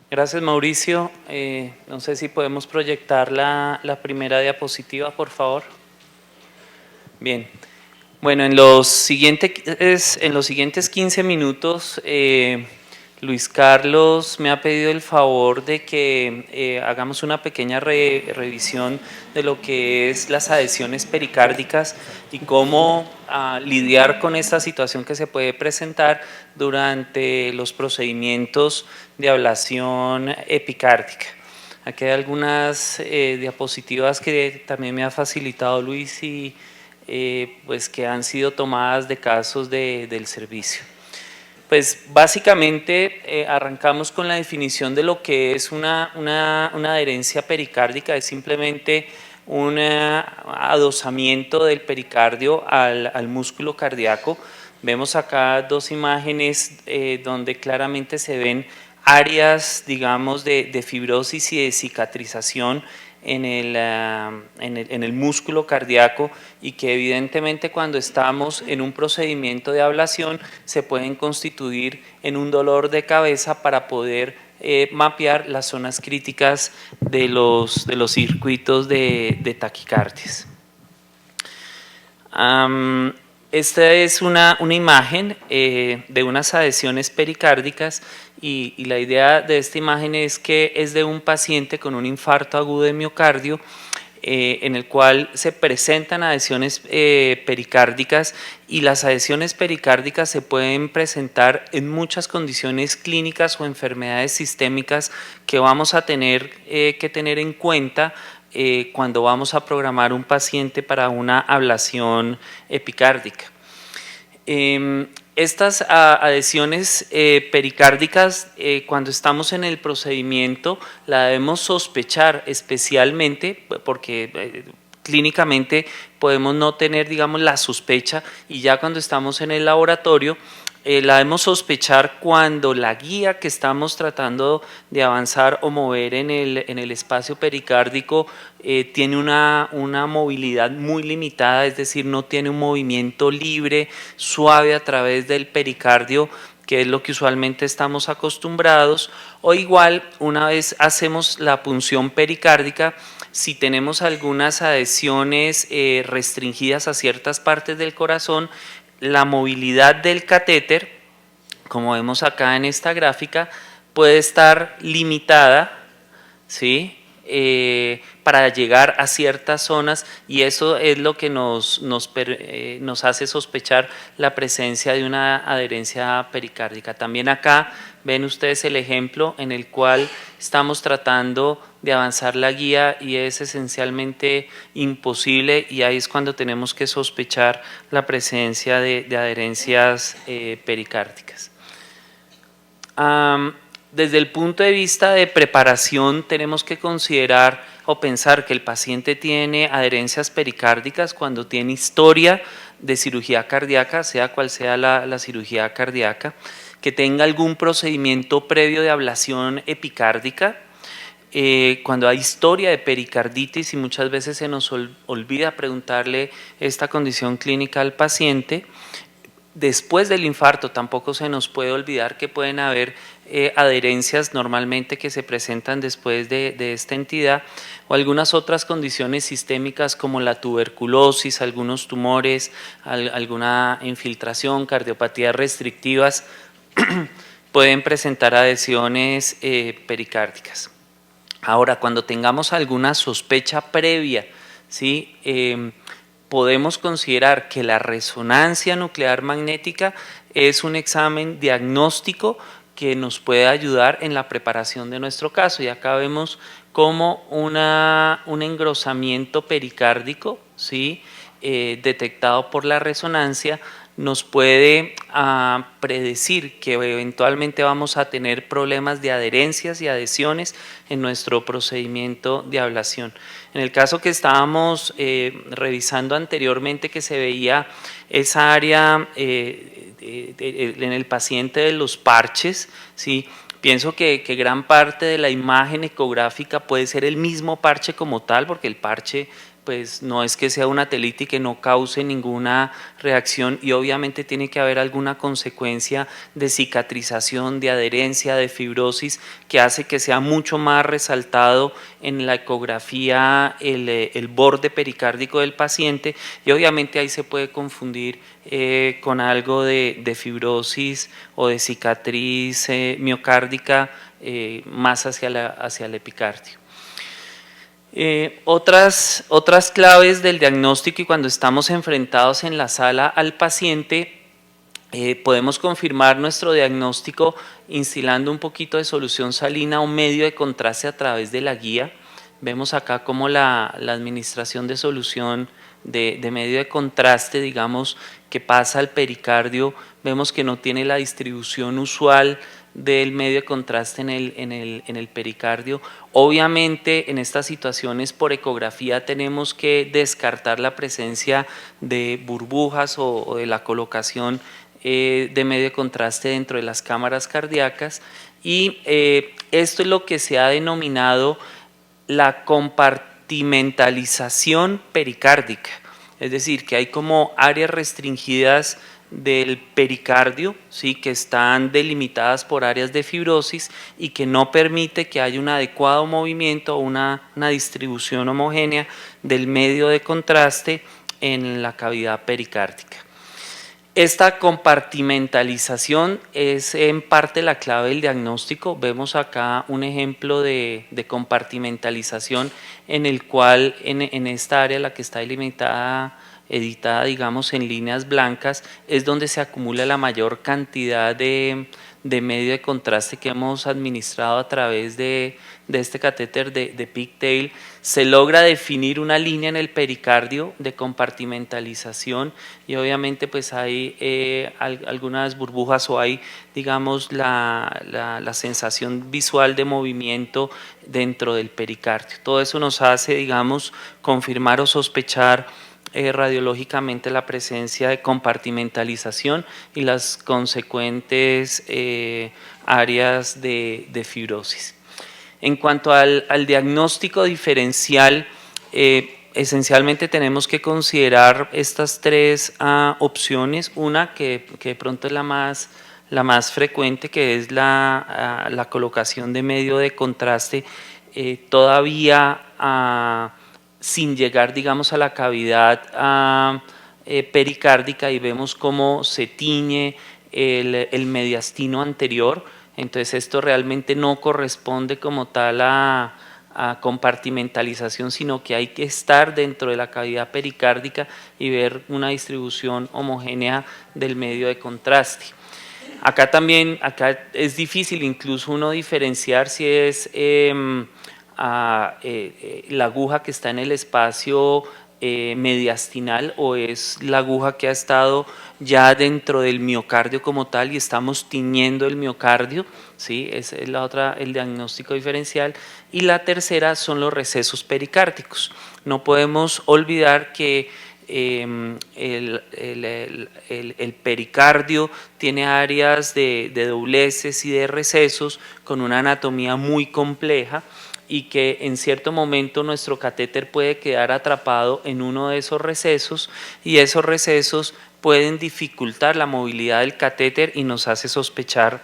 Gracias, Mauricio. No sé si podemos proyectar la primera diapositiva, por favor. Bien. Bueno, en los siguientes 15 minutos, Luis Carlos me ha pedido el favor de que hagamos una pequeña revisión de lo que es las adhesiones pericárdicas y cómo lidiar con esta situación que se puede presentar durante los procedimientos de ablación epicárdica. Aquí hay algunas diapositivas que también me ha facilitado Luis y pues que han sido tomadas de casos del servicio. Pues básicamente arrancamos con la definición de lo que es una adherencia pericárdica, es simplemente un adosamiento del pericardio al músculo cardíaco. Vemos acá dos imágenes donde claramente se ven áreas, digamos, de fibrosis y de cicatrización en el músculo cardíaco y que evidentemente cuando estamos en un procedimiento de ablación se pueden constituir en un dolor de cabeza para poder mapear las zonas críticas de los circuitos de taquicardias. Esta es una imagen de unas adhesiones pericárdicas y la idea de esta imagen es que es de un paciente con un infarto agudo de miocardio en el cual se presentan adhesiones pericárdicas y las adhesiones pericárdicas se pueden presentar en muchas condiciones clínicas o enfermedades sistémicas que vamos a tener que tener en cuenta cuando vamos a programar un paciente para una ablación epicárdica. Estas adhesiones pericárdicas, cuando estamos en el procedimiento, la debemos sospechar especialmente porque clínicamente podemos no tener, digamos, la sospecha y ya cuando estamos en el laboratorio, la debemos sospechar cuando la guía que estamos tratando de avanzar o mover en el espacio pericárdico tiene una movilidad muy limitada, es decir, no tiene un movimiento libre, suave a través del pericardio, que es lo que usualmente estamos acostumbrados, o igual una vez hacemos la punción pericárdica, si tenemos algunas adhesiones restringidas a ciertas partes del corazón, la movilidad del catéter, como vemos acá en esta gráfica, puede estar limitada, ¿sí? Para llegar a ciertas zonas y eso es lo que nos hace sospechar la presencia de una adherencia pericárdica. También acá ven ustedes el ejemplo en el cual estamos tratando de avanzar la guía y es esencialmente imposible y ahí es cuando tenemos que sospechar la presencia de adherencias pericárdicas. Desde el punto de vista de preparación tenemos que considerar o pensar que el paciente tiene adherencias pericárdicas cuando tiene historia de cirugía cardíaca, sea cual sea la cirugía cardíaca, que tenga algún procedimiento previo de ablación epicárdica, cuando hay historia de pericarditis y muchas veces se nos olvida preguntarle esta condición clínica al paciente. Después del infarto tampoco se nos puede olvidar que pueden haber adherencias normalmente que se presentan después de esta entidad o algunas otras condiciones sistémicas como la tuberculosis, algunos tumores, alguna infiltración, cardiopatías restrictivas pueden presentar adhesiones pericárdicas. Ahora, cuando tengamos alguna sospecha previa, ¿sí? Podemos considerar que la resonancia nuclear magnética es un examen diagnóstico que nos puede ayudar en la preparación de nuestro caso. Y acá vemos como un engrosamiento pericárdico, ¿sí? Detectado por la resonancia nos puede predecir que eventualmente vamos a tener problemas de adherencias y adhesiones en nuestro procedimiento de ablación. En el caso que estábamos revisando anteriormente, que se veía esa área en el paciente de los parches, ¿sí? Pienso que gran parte de la imagen ecográfica puede ser el mismo parche como tal, porque el parche pues no es que sea una telita y que no cause ninguna reacción, y obviamente tiene que haber alguna consecuencia de cicatrización, de adherencia, de fibrosis, que hace que sea mucho más resaltado en la ecografía el borde pericárdico del paciente, y obviamente ahí se puede confundir con algo de fibrosis o de cicatriz miocárdica más hacia el epicardio. Otras claves del diagnóstico, y cuando estamos enfrentados en la sala al paciente, podemos confirmar nuestro diagnóstico instilando un poquito de solución salina o medio de contraste a través de la guía. Vemos acá como la administración de solución de medio de contraste, digamos, que pasa al pericardio, vemos que no tiene la distribución usual del medio de contraste en el pericardio. Obviamente en estas situaciones por ecografía tenemos que descartar la presencia de burbujas o de la colocación de medio de contraste dentro de las cámaras cardíacas, y esto es lo que se ha denominado la compartimentalización pericárdica, es decir, que hay como áreas restringidas del pericardio, ¿sí?, que están delimitadas por áreas de fibrosis y que no permite que haya un adecuado movimiento o una distribución homogénea del medio de contraste en la cavidad pericárdica. Esta compartimentalización es en parte la clave del diagnóstico. Vemos acá un ejemplo de compartimentalización en el cual en esta área, la que está delimitada, editada, digamos, en líneas blancas, es donde se acumula la mayor cantidad de medio de contraste que hemos administrado a través de este catéter de Pigtail. Se logra definir una línea en el pericardio de compartimentalización, y obviamente pues hay algunas burbujas o hay, digamos, la sensación visual de movimiento dentro del pericardio. Todo eso nos hace, digamos, confirmar o sospechar radiológicamente la presencia de compartimentalización y las consecuentes áreas de fibrosis. En cuanto al diagnóstico diferencial, esencialmente tenemos que considerar estas tres opciones. Una que de pronto es la más frecuente, que es la colocación de medio de contraste todavía sin llegar, digamos, a la cavidad pericárdica, y vemos cómo se tiñe el mediastino anterior. Entonces esto realmente no corresponde como tal a compartimentalización, sino que hay que estar dentro de la cavidad pericárdica y ver una distribución homogénea del medio de contraste. Acá es difícil incluso uno diferenciar si es la aguja que está en el espacio mediastinal o es la aguja que ha estado ya dentro del miocardio como tal y estamos tiñendo el miocardio, ¿sí? Esa es el diagnóstico diferencial. Y la tercera son los recesos pericárdicos. No podemos olvidar que el pericardio tiene áreas de dobleces y de recesos con una anatomía muy compleja, y que en cierto momento nuestro catéter puede quedar atrapado en uno de esos recesos, y esos recesos pueden dificultar la movilidad del catéter y nos hace sospechar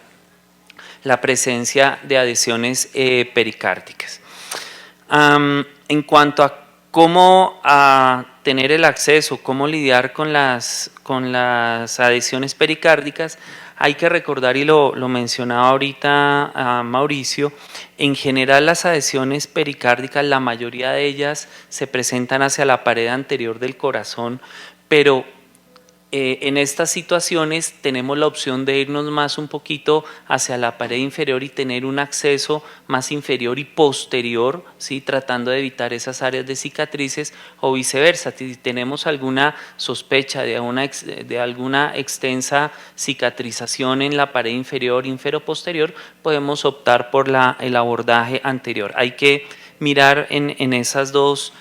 la presencia de adhesiones pericárdicas. En cuanto a cómo tener el acceso, cómo lidiar con las adhesiones pericárdicas, hay que recordar, y lo mencionaba ahorita Mauricio, en general las adhesiones pericárdicas, la mayoría de ellas se presentan hacia la pared anterior del corazón, pero en estas situaciones tenemos la opción de irnos más un poquito hacia la pared inferior y tener un acceso más inferior y posterior, ¿sí?, tratando de evitar esas áreas de cicatrices, o viceversa. Si tenemos alguna sospecha de alguna extensa cicatrización en la pared inferior, inferoposterior, podemos optar por el abordaje anterior. Hay que mirar en esas dos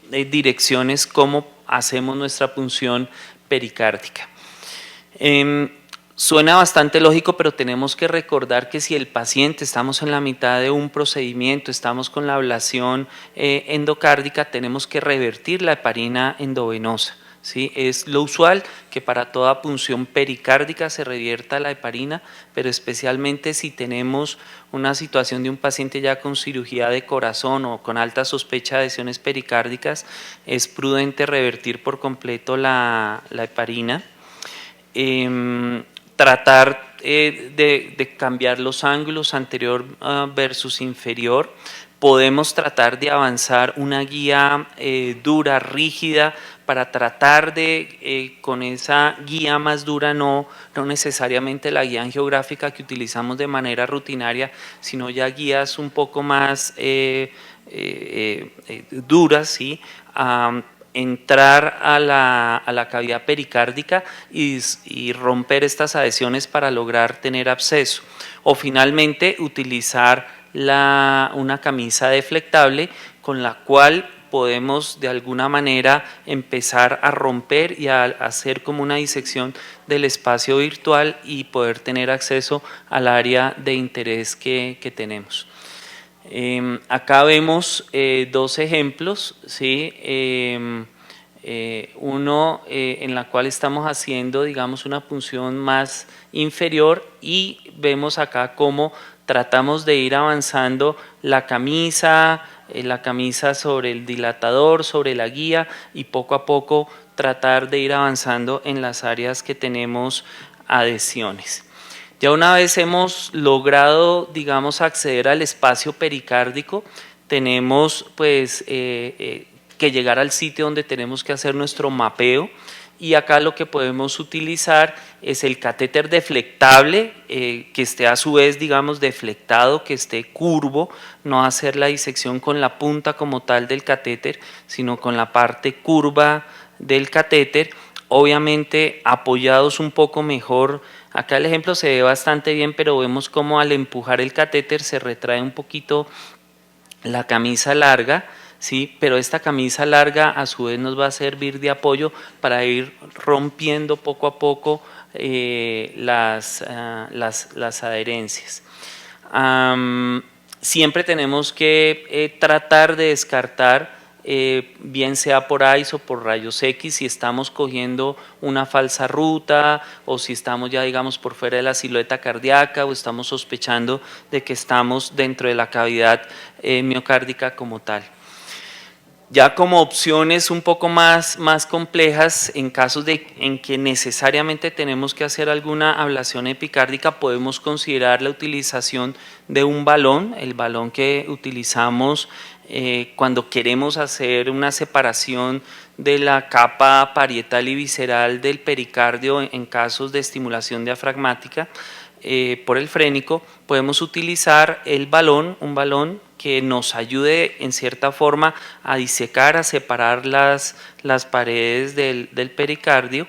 direcciones cómo hacemos nuestra punción pericárdica. Suena bastante lógico, pero tenemos que recordar que si el paciente, estamos en la mitad de un procedimiento, estamos con la ablación endocárdica, tenemos que revertir la heparina endovenosa. ¿Sí? Es lo usual que para toda punción pericárdica se revierta la heparina, pero especialmente si tenemos una situación de un paciente ya con cirugía de corazón o con alta sospecha de lesiones pericárdicas, es prudente revertir por completo la heparina. Tratar de cambiar los ángulos anterior versus inferior. Podemos tratar de avanzar una guía dura, rígida, para tratar de, con esa guía más dura, no necesariamente la guía angiográfica que utilizamos de manera rutinaria, sino ya guías un poco más duras, ¿sí? Entrar a la cavidad pericárdica y romper estas adhesiones para lograr tener absceso. O finalmente utilizar una camisa deflectable con la cual podemos de alguna manera empezar a romper y a hacer como una disección del espacio virtual y poder tener acceso al área de interés que tenemos. Acá vemos dos ejemplos, ¿sí? Uno en la cual estamos haciendo, digamos, una punción más inferior y vemos acá cómo tratamos de ir avanzando la camisa sobre el dilatador, sobre la guía y poco a poco tratar de ir avanzando en las áreas que tenemos adhesiones. Ya una vez hemos logrado, digamos, acceder al espacio pericárdico, tenemos pues que llegar al sitio donde tenemos que hacer nuestro mapeo, y acá lo que podemos utilizar es el catéter deflectable, que esté a su vez, digamos, deflectado, que esté curvo, no hacer la disección con la punta como tal del catéter, sino con la parte curva del catéter, obviamente apoyados un poco mejor. Acá el ejemplo se ve bastante bien, pero vemos cómo al empujar el catéter se retrae un poquito la camisa larga, ¿sí? Pero esta camisa larga a su vez nos va a servir de apoyo para ir rompiendo poco a poco las adherencias. Siempre tenemos que tratar de descartar, bien sea por AIS o por rayos X, si estamos cogiendo una falsa ruta o si estamos ya, digamos, por fuera de la silueta cardíaca o estamos sospechando de que estamos dentro de la cavidad miocárdica como tal. Ya como opciones un poco más complejas, en casos en que necesariamente tenemos que hacer alguna ablación epicárdica, podemos considerar la utilización de un balón, el balón que utilizamos cuando queremos hacer una separación de la capa parietal y visceral del pericardio en casos de estimulación diafragmática por el frénico. Podemos utilizar el balón, un balón que nos ayude en cierta forma a disecar, a separar las paredes del pericardio.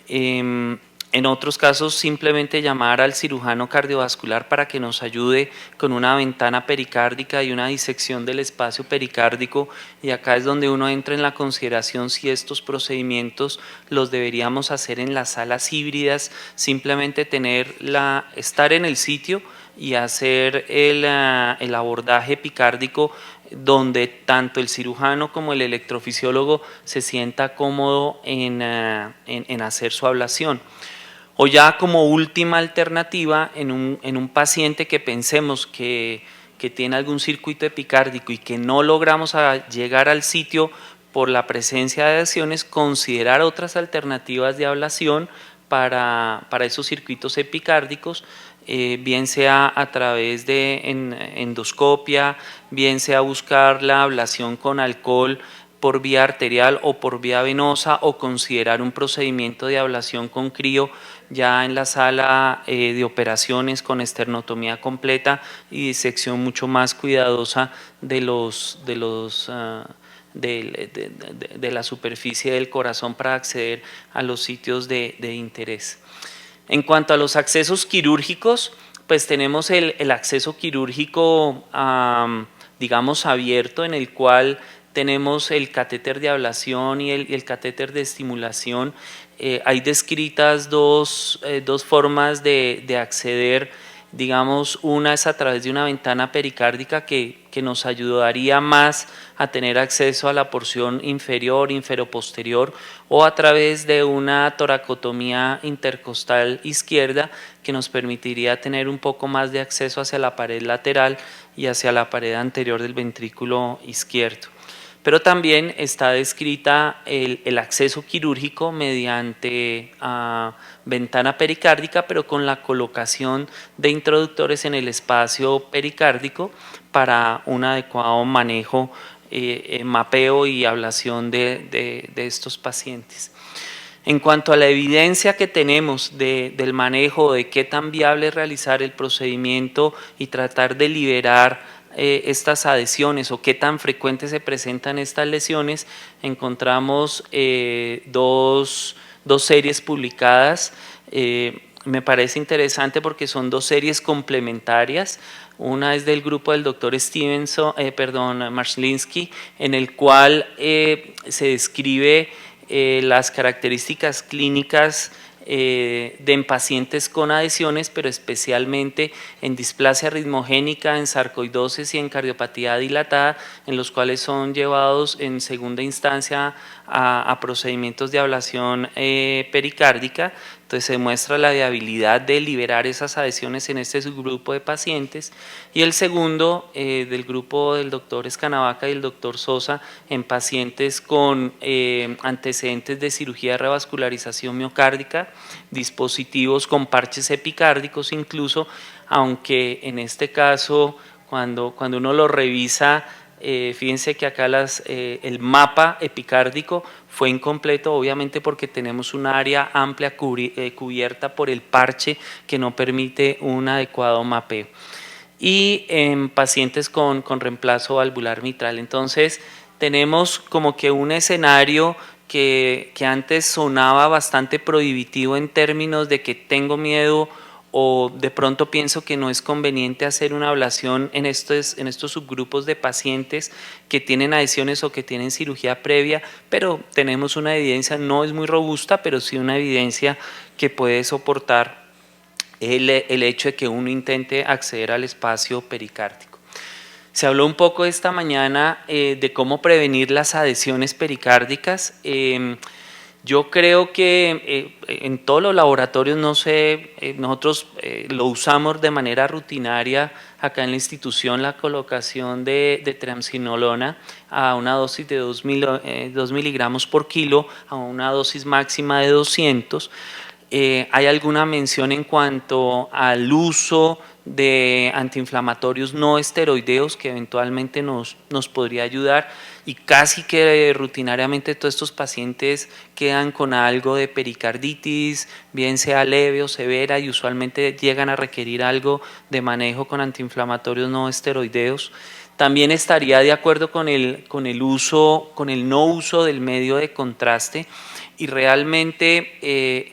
En otros casos, simplemente llamar al cirujano cardiovascular para que nos ayude con una ventana pericárdica y una disección del espacio pericárdico, y acá es donde uno entra en la consideración si estos procedimientos los deberíamos hacer en las salas híbridas, simplemente estar en el sitio y hacer el abordaje epicárdico donde tanto el cirujano como el electrofisiólogo se sienta cómodo en hacer su ablación. O ya como última alternativa, en un paciente que pensemos que tiene algún circuito epicárdico y que no logramos llegar al sitio por la presencia de adhesiones, considerar otras alternativas de ablación para esos circuitos epicárdicos, bien sea a través de endoscopia, bien sea buscar la ablación con alcohol por vía arterial o por vía venosa, o considerar un procedimiento de ablación con crío ya en la sala de operaciones con esternotomía completa y disección mucho más cuidadosa de la superficie del corazón para acceder a los sitios de interés. En cuanto a los accesos quirúrgicos, pues tenemos el acceso quirúrgico, digamos, abierto, en el cual tenemos el catéter de ablación y el catéter de estimulación. hay descritas dos formas de acceder. Digamos, una es a través de una ventana pericárdica que nos ayudaría más a tener acceso a la porción inferior, inferoposterior, o a través de una toracotomía intercostal izquierda que nos permitiría tener un poco más de acceso hacia la pared lateral y hacia la pared anterior del ventrículo izquierdo. Pero también está descrita el acceso quirúrgico mediante ventana pericárdica, pero con la colocación de introductores en el espacio pericárdico para un adecuado manejo, mapeo y ablación de estos pacientes. En cuanto a la evidencia que tenemos del manejo, de qué tan viable es realizar el procedimiento y tratar de liberar estas adhesiones o qué tan frecuentes se presentan estas lesiones, encontramos dos series publicadas. Me parece interesante porque son dos series complementarias. Una es del grupo del doctor Marslinsky, en el cual se describe las características clínicas en pacientes con adhesiones, pero especialmente en displasia ritmogénica, en sarcoidosis y en cardiopatía dilatada, en los cuales son llevados en segunda instancia a procedimientos de ablación pericárdica. Entonces se muestra la viabilidad de liberar esas adhesiones en este subgrupo de pacientes. Y el segundo, del grupo del doctor Escanavaca y el doctor Sosa, en pacientes con antecedentes de cirugía de revascularización miocárdica, dispositivos con parches epicárdicos incluso, aunque en este caso cuando uno lo revisa, fíjense que acá el mapa epicárdico fue incompleto, obviamente porque tenemos un área amplia cubierta por el parche que no permite un adecuado mapeo. Y en pacientes con reemplazo valvular mitral. Entonces tenemos como que un escenario que antes sonaba bastante prohibitivo en términos de que tengo miedo o de pronto pienso que no es conveniente hacer una ablación en estos subgrupos de pacientes que tienen adhesiones o que tienen cirugía previa, pero tenemos una evidencia, no es muy robusta, pero sí una evidencia que puede soportar el hecho de que uno intente acceder al espacio pericárdico. Se habló un poco esta mañana de cómo prevenir las adhesiones pericárdicas. Yo creo que en todos los laboratorios, no sé, nosotros lo usamos de manera rutinaria acá en la institución, la colocación de triamcinolona a una dosis de 2 miligramos por kilo a una dosis máxima de 200. ¿Hay alguna mención en cuanto al uso de antiinflamatorios no esteroideos que eventualmente nos podría ayudar? Y casi que rutinariamente todos estos pacientes quedan con algo de pericarditis, bien sea leve o severa, y usualmente llegan a requerir algo de manejo con antiinflamatorios no esteroideos. También estaría de acuerdo con el no uso del medio de contraste, y realmente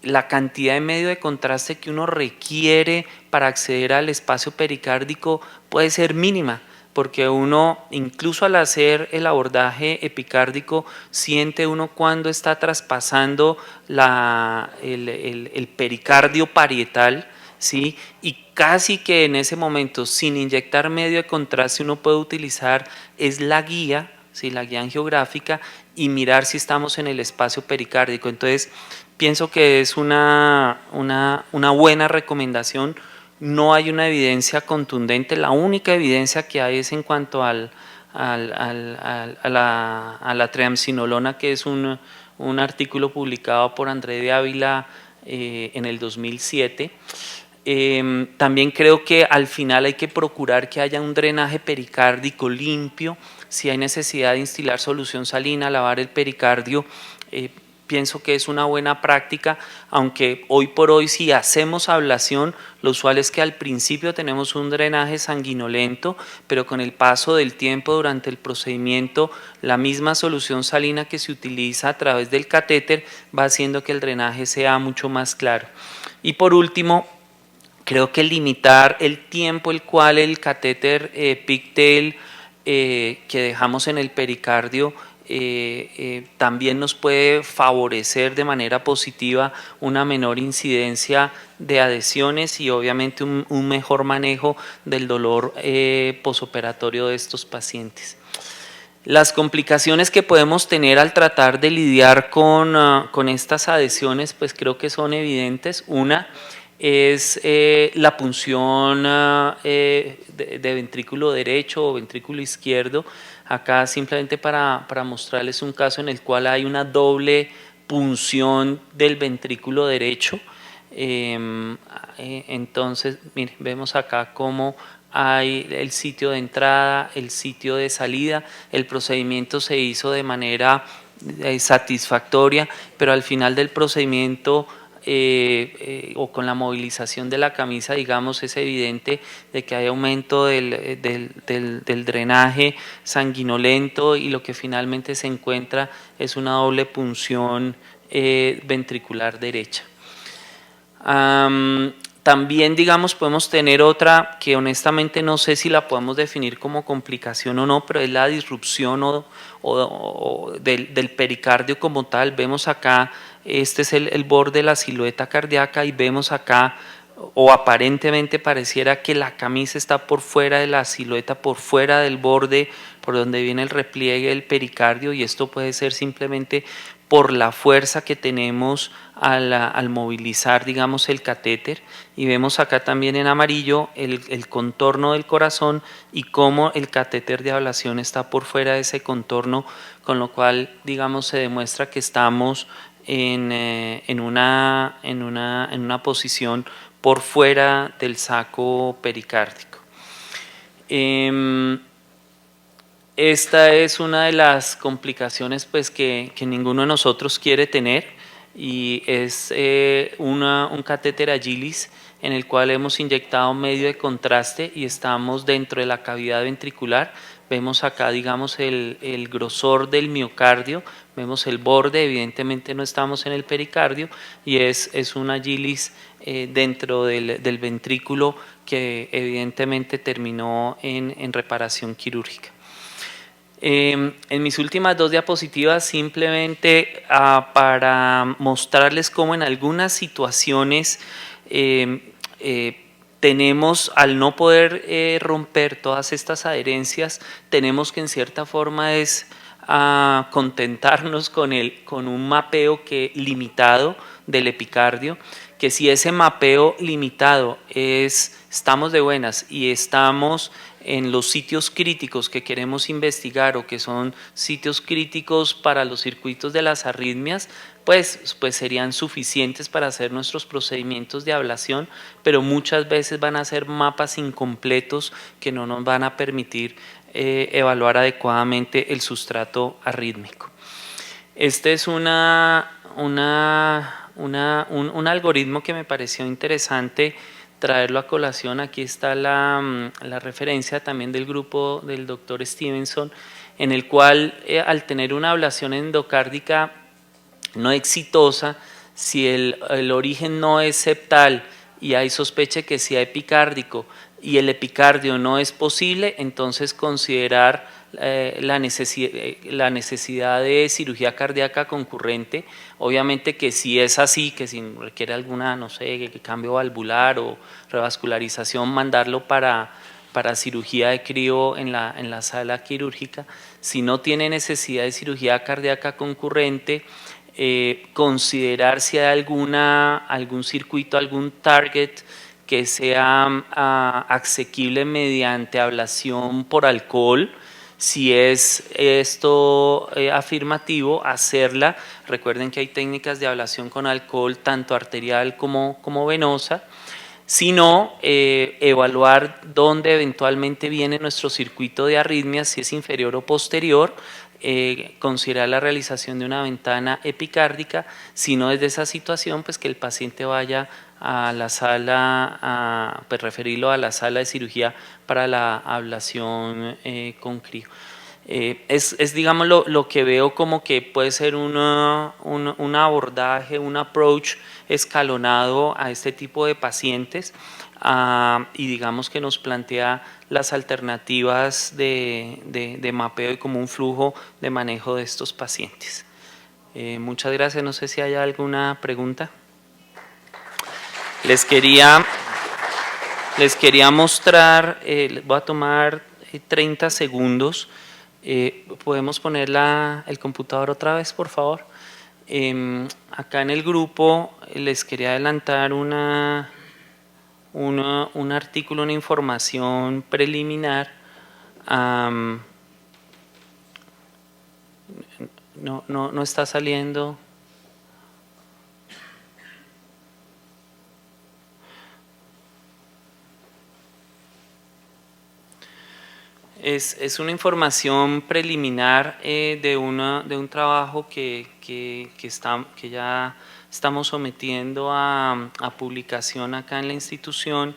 la cantidad de medio de contraste que uno requiere para acceder al espacio pericárdico puede ser mínima, porque uno, incluso al hacer el abordaje epicárdico, siente uno cuando está traspasando el pericardio parietal, ¿sí? Y casi que en ese momento, sin inyectar medio de contraste, uno puede utilizar la guía, ¿sí? La guía angiográfica, y mirar si estamos en el espacio pericárdico. Entonces, pienso que es una buena recomendación. No hay una evidencia contundente, la única evidencia que hay es en cuanto a la triamcinolona, que es un artículo publicado por André de Ávila en el 2007. También creo que al final hay que procurar que haya un drenaje pericárdico limpio. Si hay necesidad de instilar solución salina, lavar el pericardio, pienso que es una buena práctica, aunque hoy por hoy si hacemos ablación, lo usual es que al principio tenemos un drenaje sanguinolento, pero con el paso del tiempo durante el procedimiento, la misma solución salina que se utiliza a través del catéter va haciendo que el drenaje sea mucho más claro. Y por último, creo que limitar el tiempo el cual el catéter Pigtail que dejamos en el pericardio también nos puede favorecer de manera positiva una menor incidencia de adhesiones y obviamente un mejor manejo del dolor posoperatorio de estos pacientes. Las complicaciones que podemos tener al tratar de lidiar con estas adhesiones, pues creo que son evidentes. Una es la punción de ventrículo derecho o ventrículo izquierdo. Acá simplemente para mostrarles un caso en el cual hay una doble punción del ventrículo derecho. Entonces, miren, vemos acá cómo hay el sitio de entrada, el sitio de salida. El procedimiento se hizo de manera satisfactoria, pero al final del procedimiento o con la movilización de la camisa, digamos, es evidente de que hay aumento del drenaje sanguinolento y lo que finalmente se encuentra es una doble punción ventricular derecha. También, digamos, podemos tener otra que honestamente no sé si la podemos definir como complicación o no, pero es la disrupción del pericardio como tal. Vemos acá, este es el borde de la silueta cardíaca y vemos acá, o aparentemente pareciera que la camisa está por fuera de la silueta, por fuera del borde, por donde viene el repliegue del pericardio, y esto puede ser simplemente por la fuerza que tenemos al movilizar, digamos, el catéter. Y vemos acá también en amarillo el contorno del corazón y cómo el catéter de ablación está por fuera de ese contorno, con lo cual, digamos, se demuestra que estamos en una posición por fuera del saco pericárdico. Esta es una de las complicaciones pues, que ninguno de nosotros quiere tener, y es un catéter Agilis en el cual hemos inyectado medio de contraste y estamos dentro de la cavidad ventricular. Vemos acá, digamos, el grosor del miocardio, vemos el borde, evidentemente no estamos en el pericardio, y es un Agilis dentro del ventrículo que evidentemente terminó en reparación quirúrgica. En mis últimas dos diapositivas simplemente para mostrarles cómo en algunas situaciones tenemos, al no poder romper todas estas adherencias, tenemos que en cierta forma contentarnos con un mapeo limitado del epicardio, que si ese mapeo limitado estamos de buenas y estamos en los sitios críticos que queremos investigar o que son sitios críticos para los circuitos de las arritmias, pues serían suficientes para hacer nuestros procedimientos de ablación, pero muchas veces van a ser mapas incompletos que no nos van a permitir evaluar adecuadamente el sustrato arrítmico. Este es un algoritmo que me pareció interesante traerlo a colación. Aquí está la referencia también del grupo del doctor Stevenson, en el cual al tener una ablación endocárdica no exitosa, si el origen no es septal y hay sospecha que sea epicárdico y el epicardio no es posible, entonces considerar la necesidad de cirugía cardíaca concurrente. Obviamente que si es así, que si requiere alguna, no sé, cambio valvular o revascularización, mandarlo para cirugía de crío en la sala quirúrgica. Si no tiene necesidad de cirugía cardíaca concurrente, considerar si hay algún circuito, algún target que sea asequible mediante ablación por alcohol. Si es esto afirmativo, hacerla. Recuerden que hay técnicas de ablación con alcohol tanto arterial como venosa. Si no, evaluar dónde eventualmente viene nuestro circuito de arritmias, si es inferior o posterior, considerar la realización de una ventana epicárdica. Si no es de esa situación, pues que el paciente vaya a la sala, pues referirlo a la sala de cirugía para la ablación con crío. Digamos, lo que veo como que puede ser un abordaje, un approach escalonado a este tipo de pacientes, y digamos que nos plantea las alternativas de mapeo y como un flujo de manejo de estos pacientes. Muchas gracias. No sé si hay alguna pregunta. Les quería mostrar, voy a tomar 30 segundos. ¿Podemos poner el computador otra vez, por favor? Acá en el grupo les quería adelantar un artículo, una información preliminar. No está saliendo. Es una información preliminar de un trabajo que ya estamos sometiendo a publicación acá en la institución,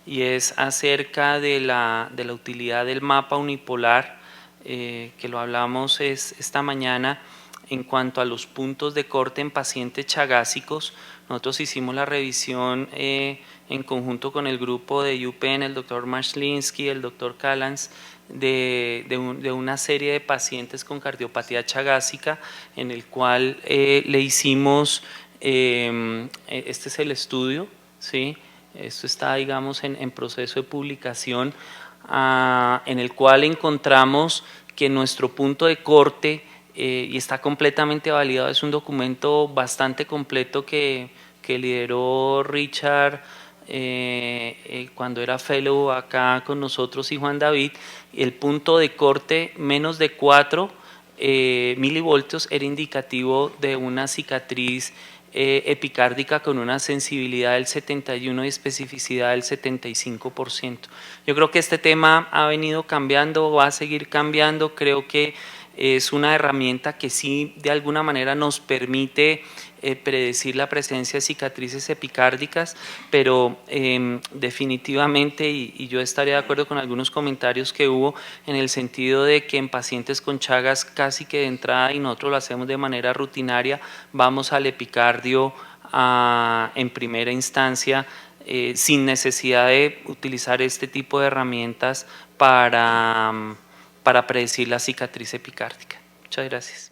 y es acerca de la utilidad del mapa unipolar, que lo hablamos esta mañana en cuanto a los puntos de corte en pacientes chagásicos. Nosotros hicimos la revisión en conjunto con el grupo de UPenn, el doctor Mashlinsky, el doctor Callans, de una serie de pacientes con cardiopatía chagásica, en el cual le hicimos, este es el estudio, ¿sí? Esto está, digamos, en proceso de publicación, en el cual encontramos que nuestro punto de corte, y está completamente validado, es un documento bastante completo que lideró Richard cuando era fellow acá con nosotros, y Juan David. El punto de corte menos de 4 milivoltios era indicativo de una cicatriz epicárdica con una sensibilidad del 71 y especificidad del 75%. Yo creo que este tema ha venido cambiando, va a seguir cambiando. Creo que es una herramienta que sí de alguna manera nos permite predecir la presencia de cicatrices epicárdicas, pero definitivamente, y yo estaría de acuerdo con algunos comentarios que hubo, en el sentido de que en pacientes con Chagas casi que de entrada, y nosotros lo hacemos de manera rutinaria, vamos al epicardio en primera instancia, sin necesidad de utilizar este tipo de herramientas para predecir la cicatriz epicárdica. Muchas gracias.